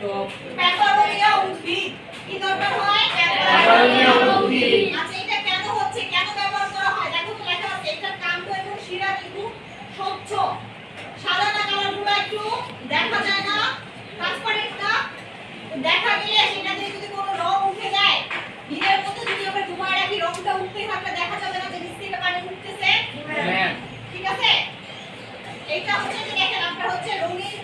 তো প্যাপারোনিয়া উদ্ভিদ কি দরকার হয়? প্যাপারোনিয়া উদ্ভিদ। আচ্ছা এটা কেন হচ্ছে, কেন ব্যবহার করা হয়? দেখো তো লেখা আছে এটার কাণ্ড এবং শিরা কিন্তু স্বচ্ছ, সাদা না কালারগুলো একটু দেখা যায় না, ট্রান্সপারেন্ট না, দেখা গেলে সেটা দিয়ে যদি কোনো রং উঠে যায়, হীরের মধ্যে যদি আমরা ডুবায় রাখি রংটা উঠতে থাকলে দেখা যাবে না যে নিচ থেকে পানি উঠতেছে। ঠিক আছে, এইটা হচ্ছে যে দেখেন আপনার হচ্ছে রঙিন